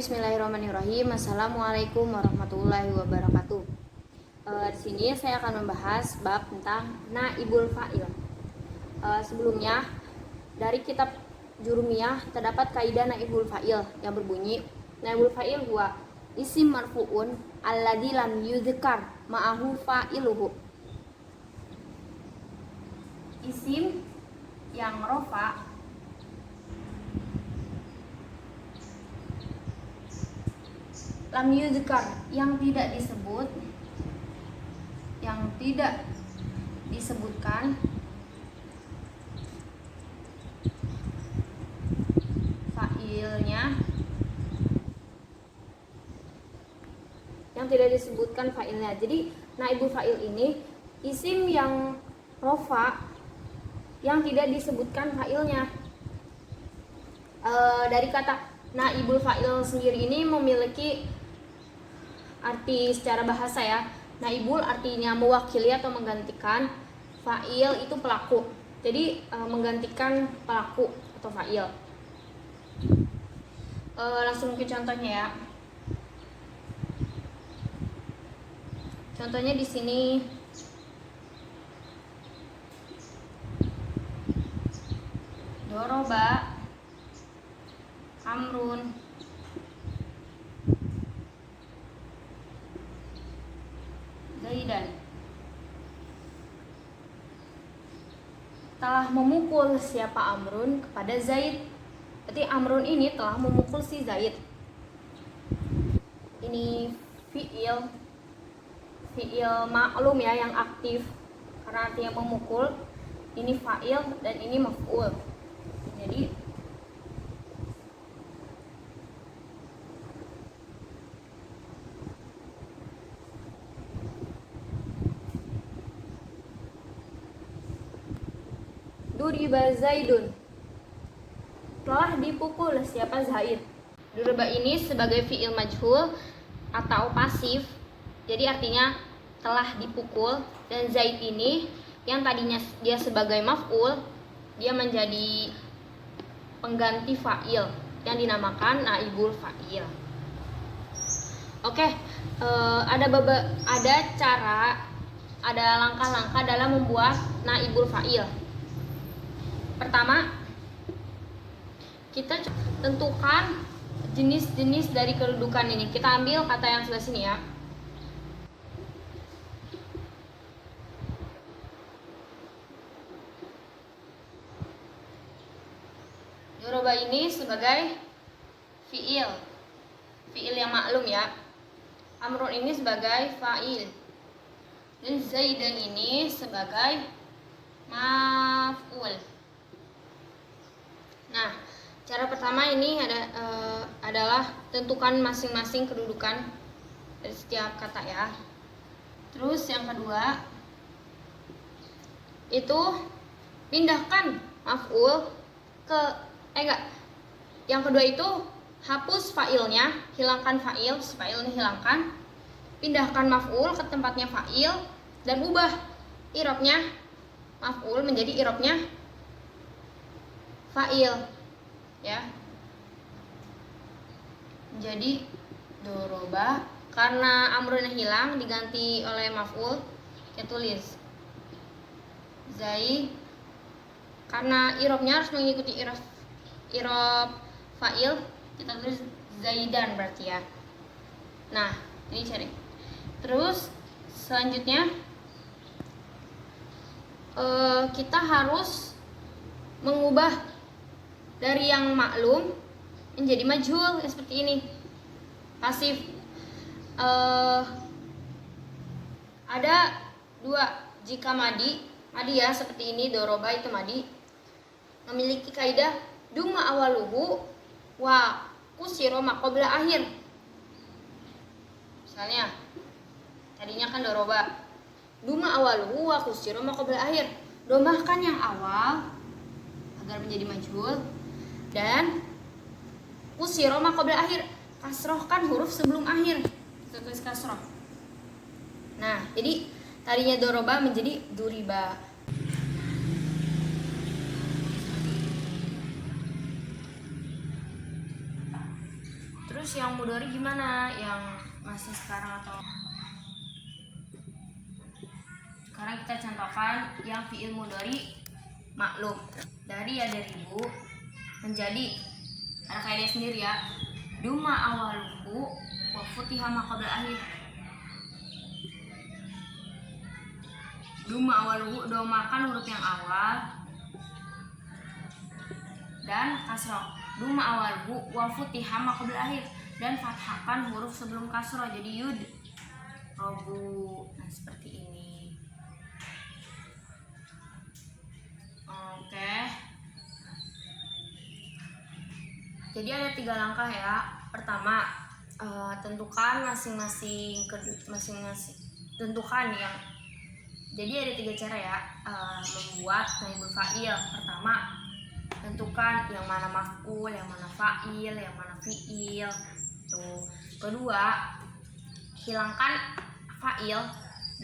Bismillahirrahmanirrahim. Assalamualaikum warahmatullahi wabarakatuh. Di sini saya akan membahas bab tentang naibul fa'il. Sebelumnya dari kitab Jurumiyah terdapat kaidah naibul fa'il yang berbunyi naibul fa'il huwa isim marfu'un alladzi lam yudhkar ma'ahu fa'iluhu. Isim yang rofa lam yudhkar yang tidak disebutkan fa'ilnya. Jadi naibul fa'il ini isim yang rofa yang tidak disebutkan fa'ilnya. Dari kata naibul fa'il sendiri ini memiliki arti secara bahasa ya. Naibul artinya mewakili atau menggantikan, fa'il itu pelaku. Jadi menggantikan pelaku atau fa'il. Langsung ke contohnya ya. Contohnya di sini doroba Amrun Zaidan. Telah memukul siapa Amrun kepada Zaid. Berarti Amrun ini telah memukul si Zaid. Ini fi'il maklum ya, yang aktif karena artinya memukul. Ini fa'il dan ini maf'ul. Jadi duriba Zaidun, telah dipukul siapa Zaid. Duriba ini sebagai fi'il majhul atau pasif, jadi artinya telah dipukul. Dan Zaid ini yang tadinya dia sebagai maf'ul, dia menjadi pengganti fa'il yang dinamakan naibul fa'il. Oke, ada langkah-langkah dalam membuat naibul fa'il. Pertama, kita tentukan jenis-jenis dari kedudukan ini. Kita ambil kata yang sebelah sini ya. Doroba ini sebagai fi'il yang maklum ya. Amrun ini sebagai fa'il. Dan Zaidan ini sebagai maf'ul. Nah, cara pertama ini adalah tentukan masing-masing kedudukan dari setiap kata ya. Terus yang kedua itu pindahkan maf'ul ke yang kedua itu hapus fa'ilnya, hilangkan fa'il, fa'ilnya hilangkan, pindahkan maf'ul ke tempatnya fa'il dan ubah i'rabnya maf'ul menjadi i'rabnya fa'il ya. Jadi doroba, karena amrunnya hilang diganti oleh maf'ul, kita tulis Zaid, karena i'rabnya harus mengikuti i'rab fa'il, kita tulis Zaidan berarti ya. Nah, ini cari. Terus selanjutnya kita harus mengubah dari yang maklum menjadi majhul seperti ini, pasif. Ada dua, jika madi ya seperti ini, doroba itu madi, memiliki kaidah duma awaluhu wa kusiro maqobla akhir. Misalnya tadinya kan doroba, duma awaluhu wa kusiro maqobla akhir, domahkan yang awal agar menjadi majhul, dan kusiro maqobla akhir, kasrohkan huruf sebelum akhir, kita tulis kasroh. Nah, jadi tadinya doroba menjadi duriba. Terus yang mudhari gimana? Yang masih sekarang atau sekarang kita contohkan yang fiil mudhari maklum. Dari yadribu menjadi ada kaidah sendiri ya. Duma awaluhu wa futiha ma qabla akhir. Duma awaluhu domakan huruf yang awal dan kasroh. Duma awaluhu wa futiha ma qabla akhir, dan fathahkan huruf sebelum kasroh jadi yud robu. Nah seperti ini. Oke. Jadi ada 3 langkah ya. Pertama, tentukan masing-masing tentukan yang. Jadi ada 3 cara ya membuat naibul fa'il. Pertama, tentukan yang mana maf'ul, yang mana fa'il, yang mana fi'il. Tuh. Kedua, hilangkan fa'il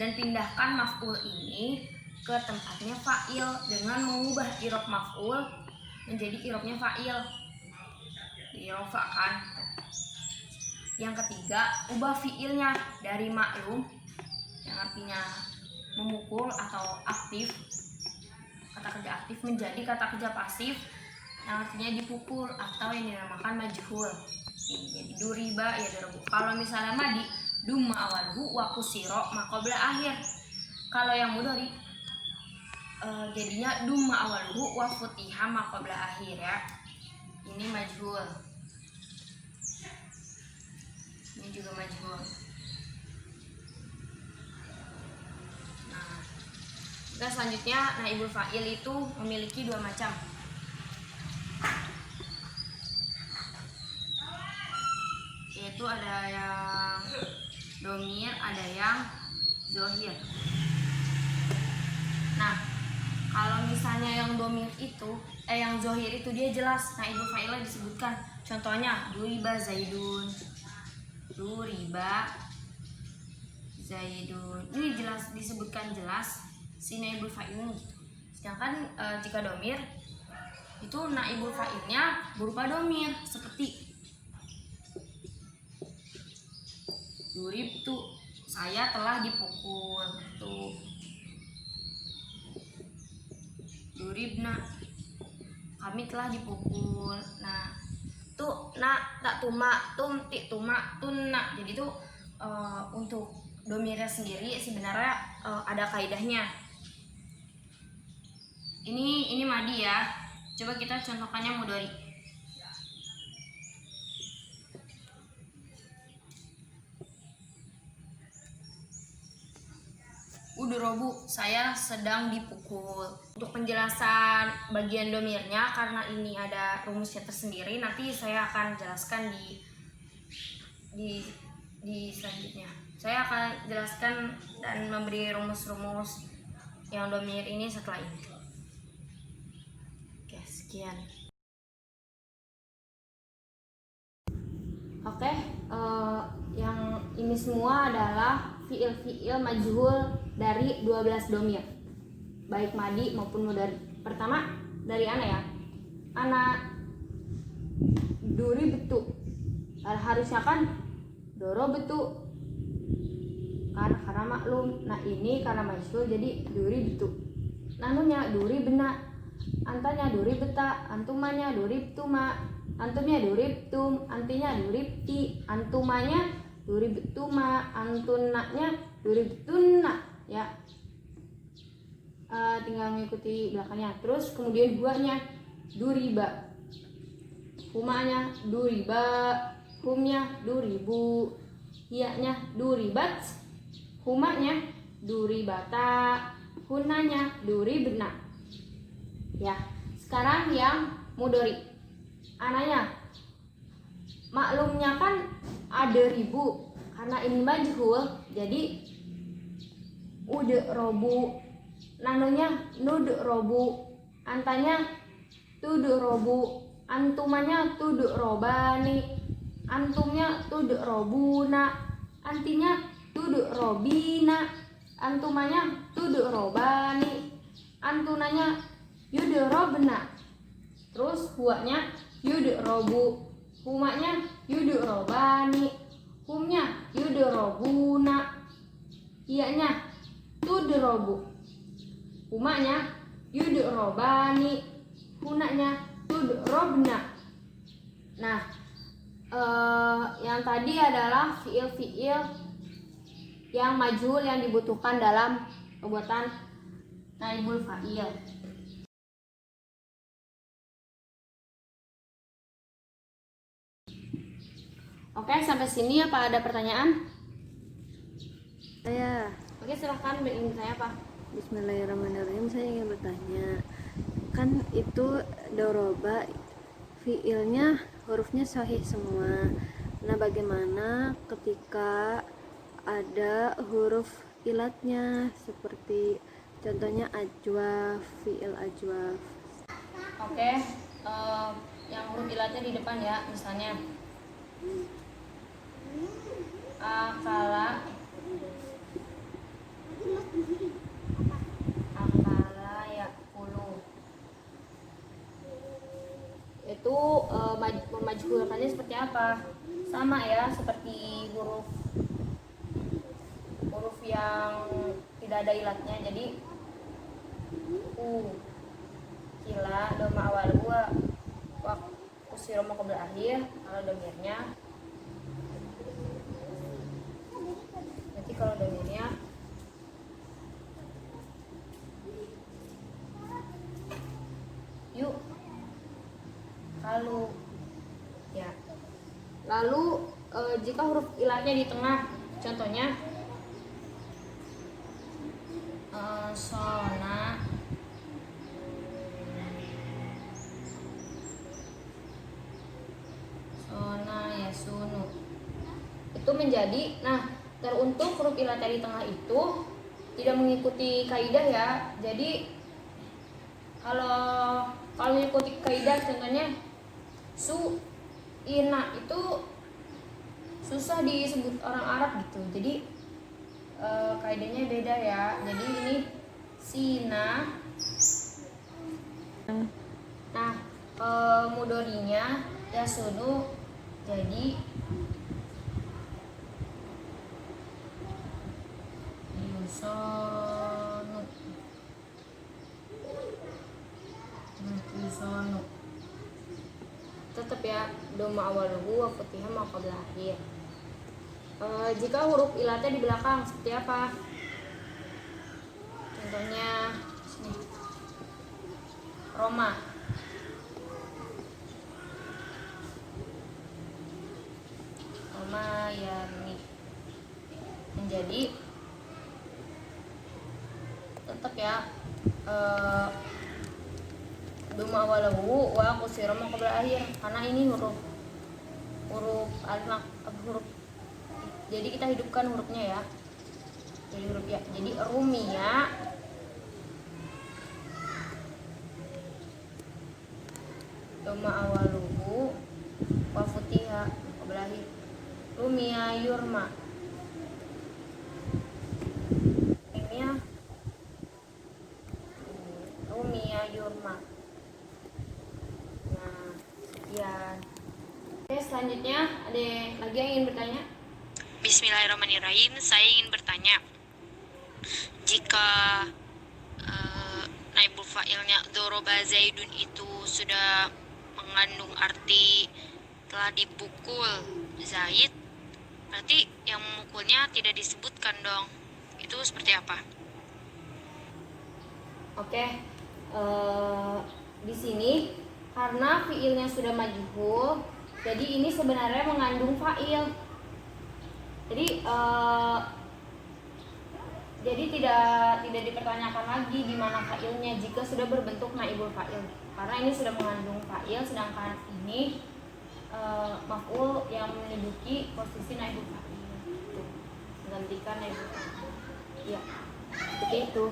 dan pindahkan maf'ul ini ke tempatnya fa'il dengan mengubah i'rab maf'ul menjadi i'rabnya fa'il. Dirofa kan. Yang ketiga, ubah fi'ilnya dari maklum yang artinya memukul atau aktif, kata kerja aktif, menjadi kata kerja pasif yang artinya dipukul atau yang dinamakan majhul. Jadi duriba ya dorobu. Kalau misalnya madi, dumma awalhu wa kusiro ma qabla akhir. Kalau yang mudhari jadinya dumma awalhu wa futiha ma qabla akhir ya. Ini majhul. Ini juga majhul. Nah, kita selanjutnya naibul fa'il itu memiliki 2 macam. Yaitu ada yang domir, ada yang zohir. Nah, kalau misalnya yang domir itu, yang zohir itu dia jelas naibul fa'ilnya disebutkan. Contohnya duriba zaidun, duriba zaidun. Ini jelas disebutkan jelas si naibul fa'ilnya gitu. Sedangkan jika domir itu naibul fa'ilnya berupa domir seperti duribtu, saya telah dipukul. Tuh. Duribna, kami telah dipukul. Nah, tuh nak tak tuma tum ti tuma tunna. Jadi tuh untuk domirnya sendiri sebenarnya ada kaidahnya. Ini madi ya. Coba kita contohkannya mudhari. Udrobu, saya sedang dipukul. Untuk penjelasan bagian domirnya, karena ini ada rumusnya tersendiri, nanti saya akan jelaskan di selanjutnya. Saya akan jelaskan dan memberi rumus-rumus yang domir ini setelah ini. Oke, sekian. Oke, yang ini semua adalah fiil-fiil majhul dari 12 domir, baik madi maupun mudhari. Pertama dari ana ya, ana duri betu, harusnya kan doro betu kan karena maklum. Nah ini karena majhul jadi duri betu. Nanunya duri bena, antanya duri beta, antumanya duri betuma, antumnya duri betum, antinya duri beti, antumanya duri betuma, antunaknya duri betunna ya. Tinggal mengikuti belakangnya. Terus kemudian buahnya duriba, humanya duriba, humnya duribu, hiaknya duribat, humanya duribata, hunanya duribna ya. Sekarang yang mudhari, ananya maklumnya kan ada ribu, karena ini majhul jadi udrobu, nanonya nudrobu, antanya tudrobu, antumanya tudrobani, antumnya tudrobuna, antinya tudrobina, antumanya tudrobani, antunanya yudrobna. Terus huanya yudrobu, Humanya yudurobani. Humnya yudurobuna. Iyanya tudrobu. Humanya yudurobani. Hunanya tudrobna. Nah, yang tadi adalah fiil-fiil yang majhul yang dibutuhkan dalam perbuatan naibul fa'il. Oke, sampai sini apa ada pertanyaan? Saya. Oke, silahkan ingin tanya apa? Bismillahirrahmanirrahim. Saya ingin bertanya, kan itu doroba fiilnya hurufnya sahih semua. Nah, bagaimana ketika ada huruf ilatnya seperti contohnya ajwaf, fiil ajwaf? Oke, yang huruf ilatnya di depan ya, misalnya akala, yakulu. Itu memajhulkannya seperti apa? Sama ya, seperti huruf yang tidak ada ilatnya. Jadi kila doma awal gua kusiro mau qabla akhir. Kalau domirnya nanti kalau domirnya yuk kalau ya. Lalu jika huruf ilatnya di tengah, contohnya sona, ya sunu, itu menjadi, nah teruntuk huruf ilatnya di tengah itu tidak mengikuti kaidah ya. Jadi kalau mengikuti kaidah, contohnya su ina itu susah disebut orang Arab gitu. Jadi kaidahnya beda ya. Jadi ini sina. Nah, mudorinya ya sunu jadi yusonu. Tetap ya, doma awaluhu wa futihah ma qabla akhir. Jika huruf ilatnya di belakang seperti apa? Contohnya sini. Roma. Yani menjadi tetap ya doma awalahu wa kusiro ma qabla akhir, karena ini huruf alif huruf. Jadi kita hidupkan hurufnya ya. Jadi huruf ya. Jadi rumia doma awaluhu wa futiha qabla akhir. Rumia yurma. Rumia yurma. Nah, sekian. Oke, selanjutnya ada lagi yang ingin bertanya? Bismillahirrahmanirrahim. Saya ingin bertanya, jika naibul fa'ilnya doroba zaidun itu sudah mengandung arti telah dipukul Zaid, berarti yang memukulnya tidak disebutkan dong. Itu seperti apa? Oke, di sini karena fiilnya sudah majhul, jadi ini sebenarnya mengandung fa'il. Jadi tidak dipertanyakan lagi di mana fa'ilnya jika sudah berbentuk naibul fa'il, karena ini sudah mengandung fa'il, sedangkan ini maf'ul yang menduduki posisi naibul fa'il, menggantikan naibul fa'il. Ya, seperti itu.